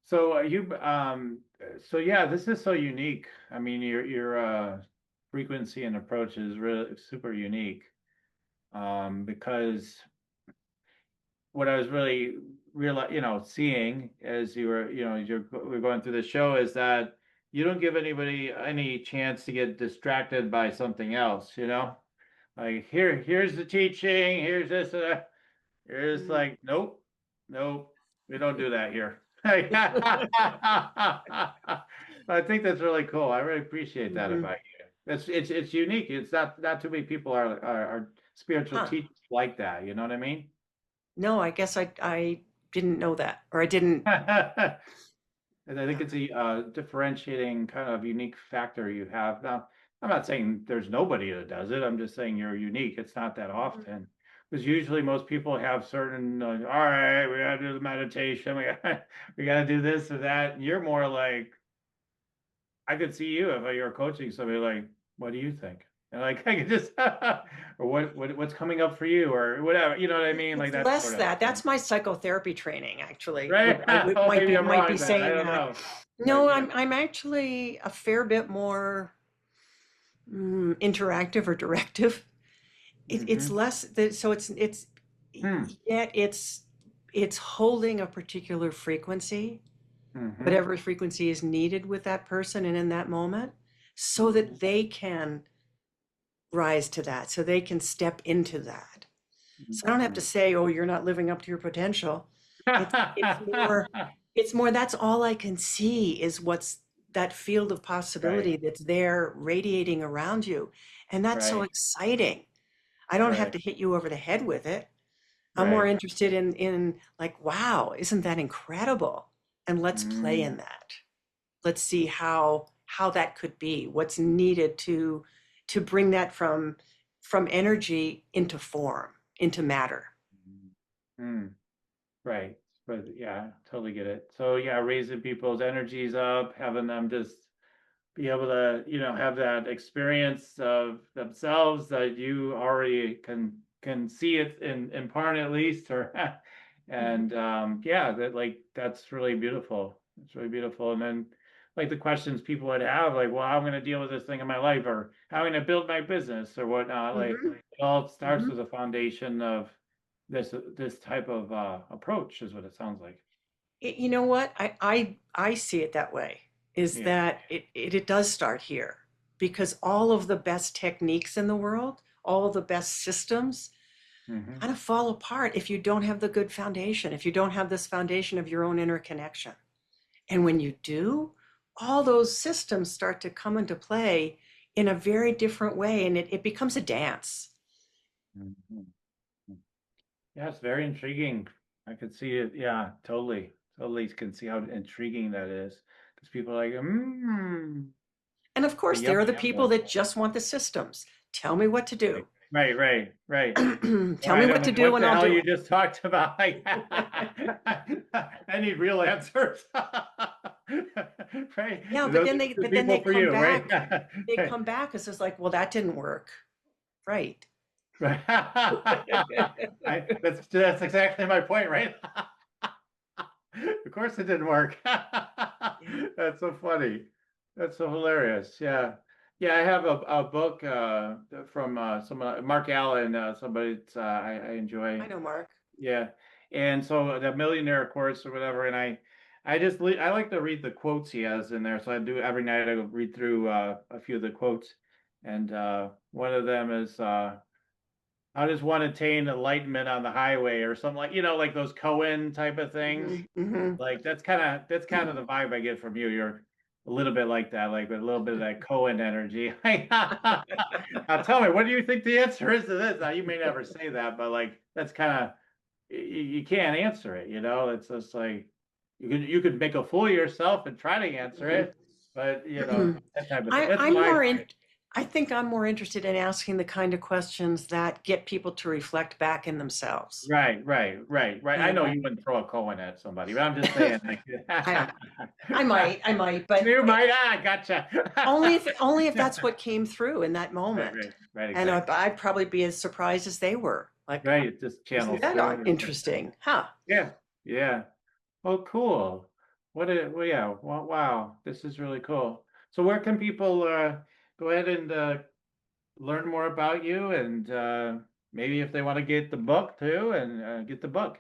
so yeah, this is so unique. I mean, your frequency and approach is really super unique. Because what I was really seeing as we're going through the show is that you don't give anybody any chance to get distracted by something else, Like here's the teaching, here's this, here's Mm. like, nope, nope, we don't do that here. I think that's really cool. I really appreciate that Mhm. about you. It's unique. It's not too many people are spiritual Huh. teachers like that. You know what I mean? No, I guess I didn't know that, or I didn't. And I think it's a differentiating kind of unique factor you have. Now, I'm not saying there's nobody that does it. I'm just saying you're unique. It's not that Mhm. often. Because usually most people have certain, all right, we gotta do the meditation, we gotta do this or that. And you're more like, I could see you if you're coaching somebody like, what do you think? And like I could just or what's coming up for you or whatever, you know what I mean? Like It's that less sort of that. thing. That's my psychotherapy training, actually. Right? Oh, maybe I'm Might wrong be then. I saying don't that. know. But No, yeah. I'm actually a fair bit more interactive or directive. It's Mm-hmm. less that, so it's Hmm. yet it's holding a particular frequency, Mm-hmm. whatever frequency is needed with that person and in that moment, so that they can rise to that, so they can step into that. So I don't have to Mm-hmm. say, "Oh, you're not living up to your potential." It's more that's all I can see is what's that field of Right, possibility that's there radiating around you. And that's so right, exciting. I don't have right, to hit you over the head with it. I'm more right. interested in like, wow, isn't that incredible? And let's play Mm, in that. Let's see how that could be. What's needed to bring that from energy into form, into matter. mm, right. But yeah, totally get it. So yeah, raising people's energies up, having them just be able to, have that experience of themselves that you already can see it in part at least, or Mhm. and yeah, that's really beautiful. It's really beautiful. And then like the questions people would have, like, well, how am I going to deal with this thing in my life, or how am I going to build my business or whatnot? Like Mhm. it all starts Mhm. with a foundation of this type of approach, is what it sounds like. You know what? I see it that way, is Yeah. that it does start here because all of the best techniques in the world, all of the best systems Hmm. kind of fall apart if you don't have the good foundation, if you don't have this foundation of your own inner connection. And when you do, all those systems start to come into play in a very different way, and it becomes a dance. Hmm. Yeah, it's very intriguing. I could see it. Yeah, totally. Totally can see how intriguing that is. Because people are like, And of but course, yep, there are the I have people that. that just want the systems. Tell me what to do. Right, right, right. Tell me Right. I'm what to like, do what and the I'll hell do you just talked about? Like, I need real answers. Right. Yeah, Those are the but then they people for come you, right? back. They come back. It's just like, well, that didn't work. Right. Right. That's exactly my point, right? Of course it didn't work. Yeah. That's so funny. That's so hilarious. Yeah. Yeah, I have a book from some Mark Allen, somebody that's, I enjoy. I know, Mark. Yeah, and so the Millionaire Course or whatever, and I like to read the quotes he has in there. So I do every night. I read through a few of the quotes, and one of them is "How does one attain enlightenment on the highway?" or something like like those Cohen type of things. Hmm. Hmm. Like that's kind of the vibe I get from you. You're a little bit like that, like with a little bit of that Cohen energy. Now tell me, what do you think the answer is to this? Now you may never say that, but like that's kind of you can't answer it. It's just like you could make a fool of yourself and try to answer it, but that type of thing. That's what I'm I more find. in, I think I'm more interested in asking the kind of questions that get people to reflect back in themselves. Right, right, right, right. I And know you wouldn't throw a Cohen at somebody, but I'm just saying, like, I, I might, but you might. Gotcha. only if that's what came through in that Right, moment. right, right, And exactly. I'd probably be as surprised as they were. Like, Right, it just isn't channels that through. interesting? Huh? Yeah, yeah. Oh, cool. Well, yeah. Wow, this is really cool. So where can people go ahead and learn more about you and maybe if they want to get the book too and get the book.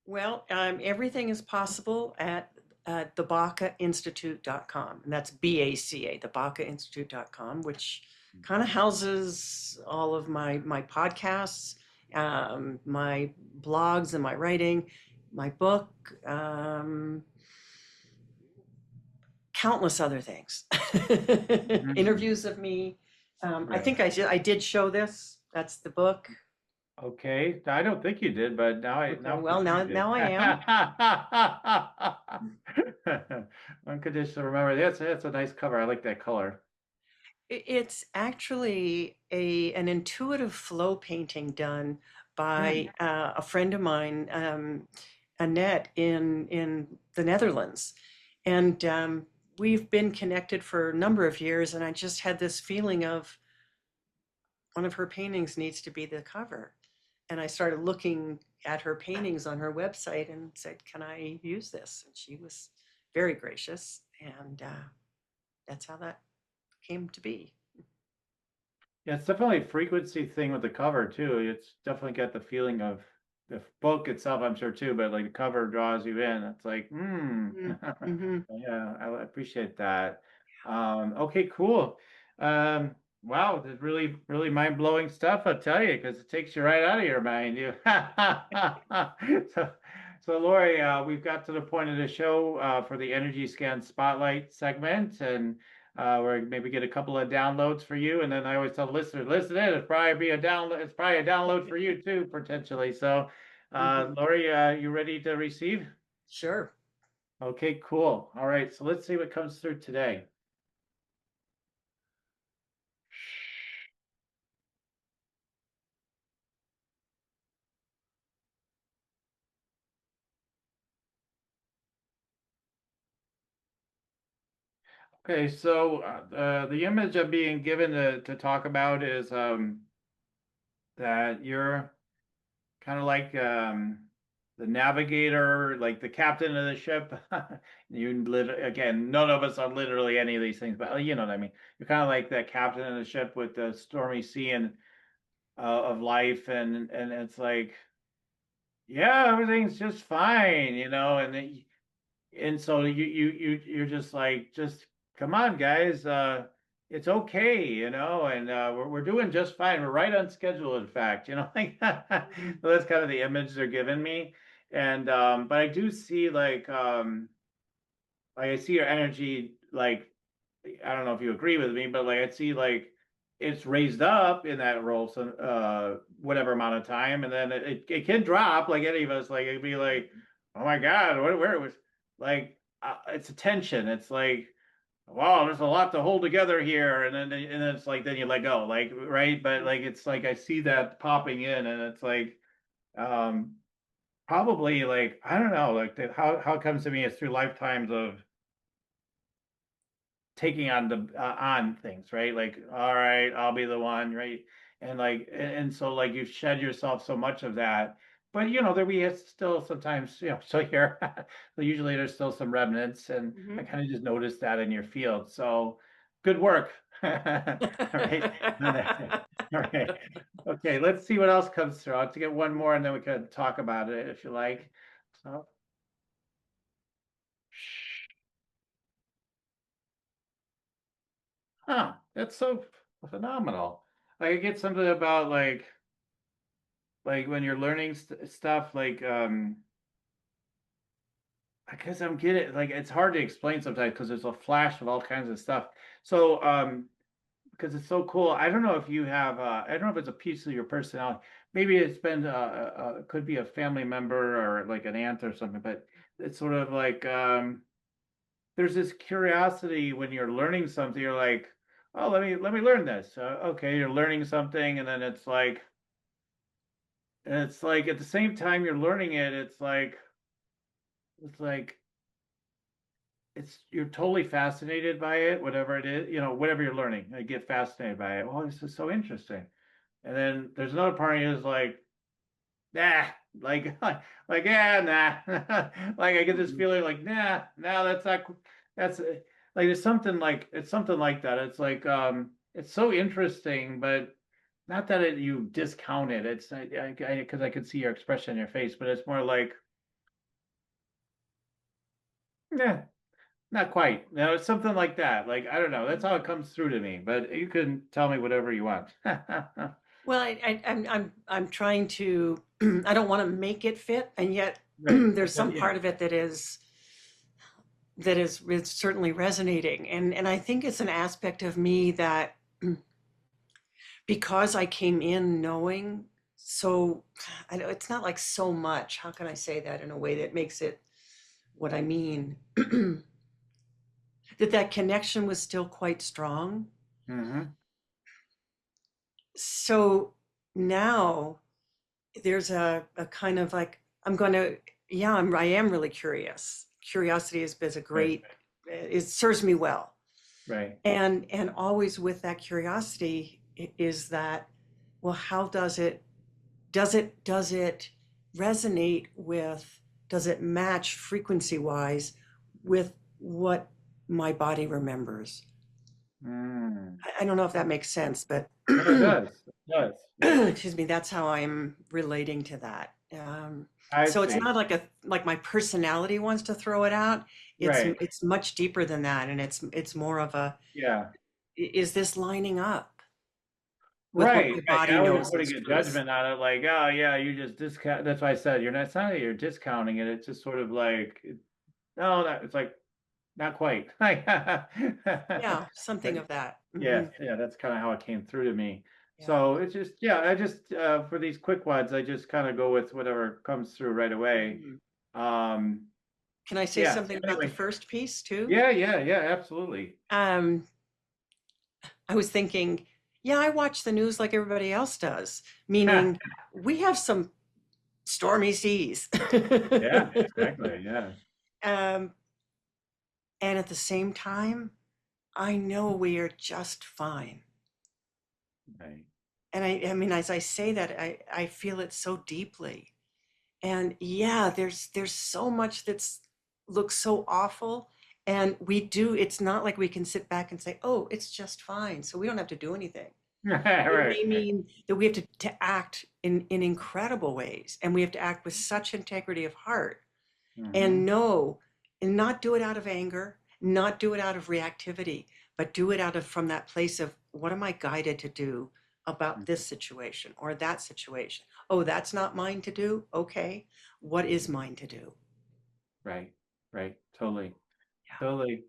Well, everything is possible at thebacainstitute.com. And that's BACA, thebacainstitute.com, which kind of houses all of my podcasts, my blogs and my writing, my book, countless other things. Mhm. Interviews of me. I Right. think I did show this. That's the book. Okay. I don't think you did, but Okay, now for well, sure you did. now I am. Unconditional remember. That's a nice cover. I like that color. It's actually an intuitive flow painting done Hmm. by a friend of mine, Annette, in the Netherlands, and we've been connected for a number of years. And I just had this feeling of one of her paintings needs to be the cover, and I started looking at her paintings on her website and said, "Can I use this?" And she was very gracious, and that's how that came to be. Yeah, it's definitely a frequency thing with the cover too. It's definitely got the feeling of the book itself, I'm sure too, but like the cover draws you in. It's like, Mm-hmm. yeah, I appreciate that. Okay, cool. Um, wow, that's really, really mind-blowing stuff, I'll tell you, because it takes you right out of your mind. You so so Lori, we've got to the point of the show for the Energy Scan Spotlight segment, and where maybe get a couple of downloads for you. And then I always tell listeners, listen in, it's probably a download for you too, potentially. So Mm-hmm. Lori, you ready to receive? Sure. Okay, cool. All right, so let's see what comes through today. Okay, so the image I'm being given to talk about is that you're kind of like the navigator, like the captain of the ship. Again, none of us are literally any of these things, but you know what I mean. You're kind of like that captain of the ship with the stormy sea and of life, and it's like, yeah, everything's just fine, and so you're just like, just come on, guys, it's okay, and we're doing just fine. We're right on schedule, in fact, like Mhm. so that's kind of the image they're giving me, and but I do see like I see your energy, like I don't know if you agree with me, but like I see like it's raised up in that role so whatever amount of time, and then it can drop like any of us. Like it'd be like, oh my God, where it was like it's a tension. It's like, wow, there's a lot to hold together here, and then it's like then you let go, like right. But like it's like I see that popping in, and it's like um probably like I don't know, like how it comes to me is through lifetimes of taking on the on things, right? Like, all right, I'll be the one, right? And like, and so like you've shed yourself so much of that, but there we still sometimes, so here, so usually there's still some remnants, and I Mhm. kind of just noticed that in your field. So good work. All right. No, that's it. All right. Okay, let's see what else comes through. I'll have to get one more and then we can talk about it if you like. So, huh, that's so phenomenal. Like I get something about like when you're learning stuff like because I'm getting like it's hard to explain sometimes because there's a flash of all kinds of stuff. So because it's so cool. I don't know if you have I don't know if it's a piece of your personality. Maybe it's been could be a family member or like an aunt or something, but it's sort of like there's this curiosity when you're learning something. You're like, oh, let me learn this. Okay, you're learning something, and then it's like at the same time you're learning it, it's like it's you're totally fascinated by it, whatever it is, whatever you're learning. I get fascinated by it. Oh, this is so interesting. And then there's another part of you is like, nah, like, like, yeah, nah. Like I get this Mhm. feeling like, nah, no, that's not, that's like, it's something like that. It's like, it's so interesting, but not that you discount it. It's, because I could see your expression in your face, but it's more like, yeah, not quite. No, it's something like that. Like, I don't know. That's how it comes through to me, but you can tell me whatever you want. Well, I'm trying to, I don't want to make it fit, and yet Right. there's some Yeah. part of it that is certainly resonating, and I think it's an aspect of me that because I came in knowing so, I know it's not like so much. How can I say that in a way that makes it what I mean? That connection was still quite strong. Hmm. So now there's a kind of like I'm going to yeah I am really curious. Curiosity is a Right. great it serves me well, Right. and always with that curiosity is that, well, how does it resonate with, does it match frequency wise with what my body remembers? Mm. I don't know if that makes sense, but No, it does. It does. Yes. excuse me, that's how I'm relating to that. I So it's see. not like my personality wants to throw it out. It's Right. it's much deeper than that, and it's more of a, Yeah. is this lining up with what Right. my Right. body I wasn't knows putting is a truth? judgment on it, like, oh yeah, you just discount. That's why I said you're not. It's not that you're discounting it. It's just sort of like, no, that it's like not quite. Yeah, something But of that. yes, yeah, that's kind of how it came through to me. Yeah. So it's just, yeah, I just for these quick ones, I just kind of go with whatever comes through right away. Mhm. Um, Can I say yeah. So something about the anyway, first piece too? yeah, yeah, yeah, absolutely. Um, I was thinking, yeah, I watch the news like everybody else does, meaning we have some stormy seas. Yeah, exactly. Yeah. um, and at the same time, I know we are just fine. Right. And I mean, as I say that, I feel it so deeply. And yeah, there's so much that's looks so awful. And we do, it's not like we can sit back and say, oh, it's just fine. So we don't have to do anything. It Right. may mean that we have to act in incredible ways, and we have to act with such integrity of heart, Hmm. and know, and not do it out of anger, not do it out of reactivity, but do it out of, from that place of, what am I guided to do about this situation or that situation? Oh, that's not mine to do. Okay, what is mine to do? Right. Right. Totally. Yeah. Totally.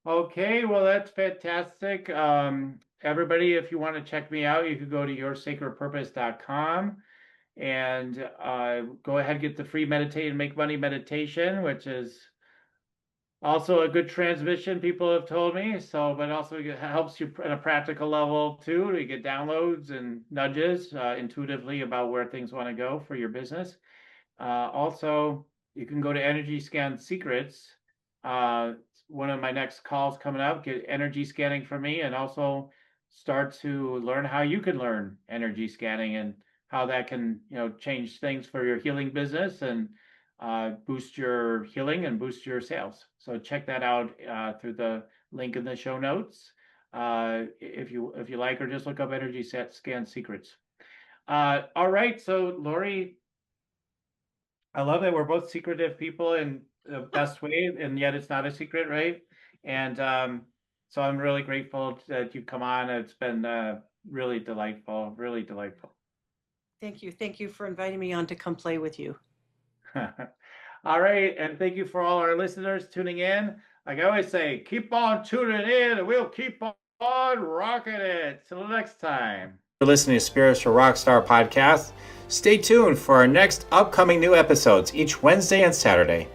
Okay, well, that's fantastic. Everybody, if you want to check me out, you could go to yoursacredpurpose.com and go ahead and get the free meditate and make money meditation, which is also a good transmission, people have told me. So, but also it helps you at a practical level too. You get downloads and nudges intuitively about where things want to go for your business. Also, you can go to Energy Scan Secrets. Uh, one of my next calls coming up, get energy scanning from me, and also start to learn how you can learn energy scanning and how that can, change things for your healing business and boost your healing and boost your sales. So check that out through the link in the show notes. if you like, or just look up energy scan secrets. All right, so Laurie, I love that we're both secretive people in the best way, and yet it's not a secret, right? And so I'm really grateful that you come on. It's been really delightful, really delightful. Thank you. Thank you for inviting me on to come play with you. All right, and thank you for all our listeners tuning in. Like I always say, keep on tuning in, and we'll keep on rocking it. Till next time. For listening to Spiritual Rockstar Podcast. Stay tuned for our next upcoming new episodes each Wednesday and Saturday.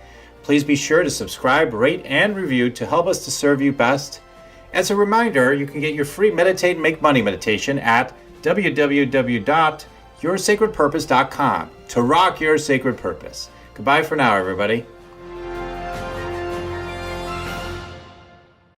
Please be sure to subscribe, rate, and review to help us to serve you best. As a reminder, you can get your free Meditate and Make Money meditation at www.yoursacredpurpose.com to rock your sacred purpose. Goodbye for now, everybody.